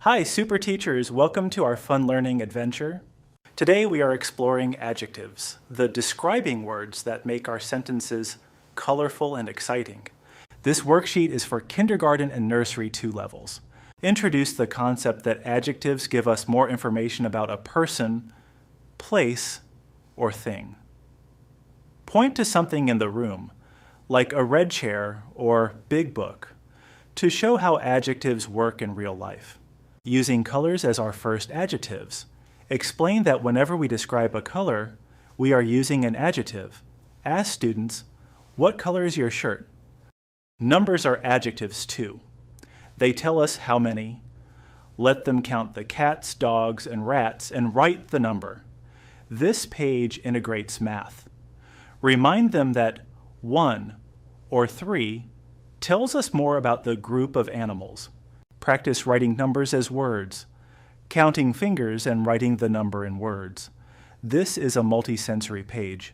Hi, super teachers. Welcome to our fun learning adventure. Today we are exploring adjectives, the describing words that make our sentences colorful and exciting. This worksheet is for kindergarten and nursery 2 levels. Introduce the concept that adjectives give us more information about a person, place, or thing. Point to something in the room, like a red chair or big book, to show how adjectives work in real life. Using colors as our first adjectives, explain that whenever we describe a color, we are using an adjective. Ask students, what color is your shirt? Numbers are adjectives too. They tell us how many. Let them count the cats, dogs, and rats and write the number. This page integrates math. Remind them that 1 or 3 tells us more about the group of animals. Practice writing numbers as words, counting fingers and writing the number in words. This is a multisensory page.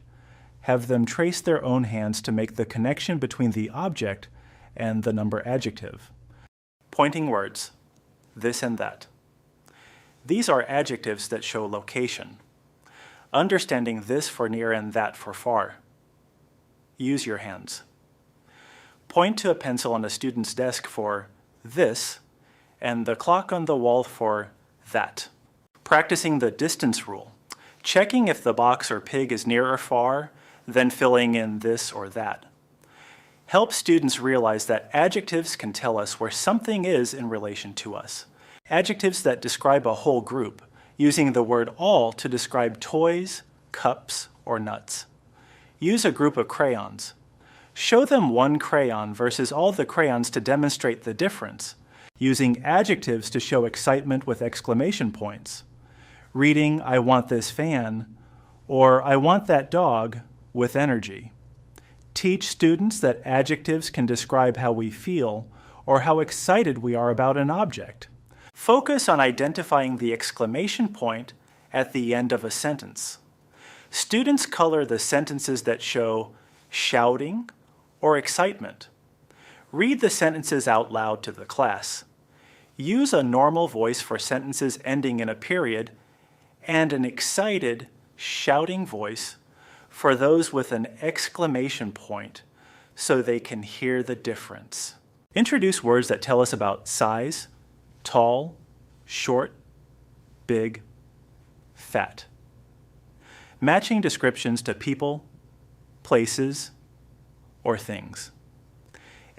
Have them trace their own hands to make the connection between the object and the number adjective. Pointing words, this and that. These are adjectives that show location. Understanding this for near and that for far. Use your hands. Point to a pencil on a student's desk for this, and the clock on the wall for that. Practicing the distance rule, checking if the box or pig is near or far, then filling in this or that. Help students realize that adjectives can tell us where something is in relation to us. Adjectives that describe a whole group, using the word all to describe toys, cups, or nuts. Use a group of crayons. Show them one crayon versus all the crayons to demonstrate the difference, using adjectives to show excitement with exclamation points. Reading, I want this fan, or I want that dog, with energy. Teach students that adjectives can describe how we feel or how excited we are about an object. Focus on identifying the exclamation point at the end of a sentence. Students color the sentences that show shouting or excitement. Read the sentences out loud to the class. Use a normal voice for sentences ending in a period and an excited, shouting voice for those with an exclamation point so they can hear the difference. Introduce words that tell us about size, tall, short, big, fat. Matching descriptions to people, places, or things.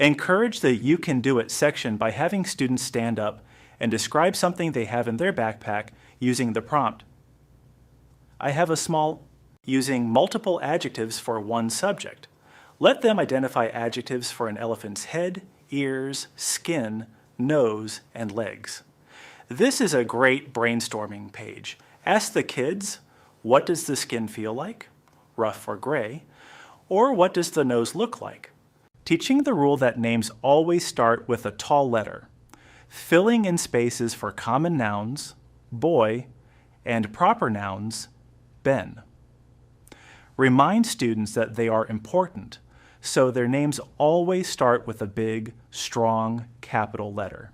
Encourage the You Can Do It section by having students stand up and describe something they have in their backpack using the prompt. I have a small, using multiple adjectives for one subject. Let them identify adjectives for an elephant's head, ears, skin, nose, and legs. This is a great brainstorming page. Ask the kids, what does the skin feel like? Rough or gray? Or what does the nose look like? Teaching the rule that names always start with a tall letter. Filling in spaces for common nouns, boy, and proper nouns, Ben. Remind students that they are important, so their names always start with a big, strong, capital letter.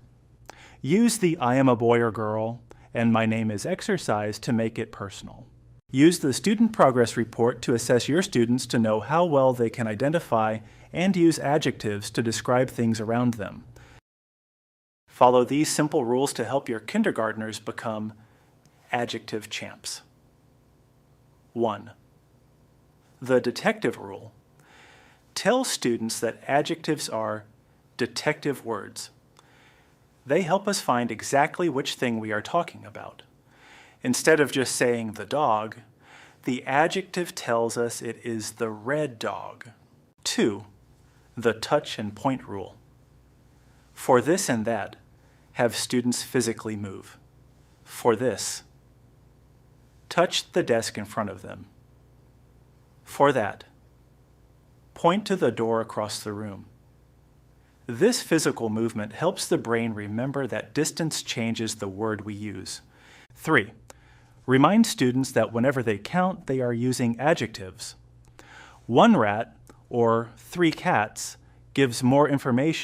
Use the I am a boy or girl and my name is exercise to make it personal. Use the student progress report to assess your students to know how well they can identify and use adjectives to describe things around them. Follow these simple rules to help your kindergartners become adjective champs. 1. The detective rule. Tell students that adjectives are detective words. They help us find exactly which thing we are talking about. Instead of just saying the dog, the adjective tells us it is the red dog. 2. The touch and point rule. For this and that, have students physically move. For this, touch the desk in front of them. For that, point to the door across the room. This physical movement helps the brain remember that distance changes the word we use. 3. Remind students that whenever they count, they are using adjectives. 1 rat or 3 cats gives more information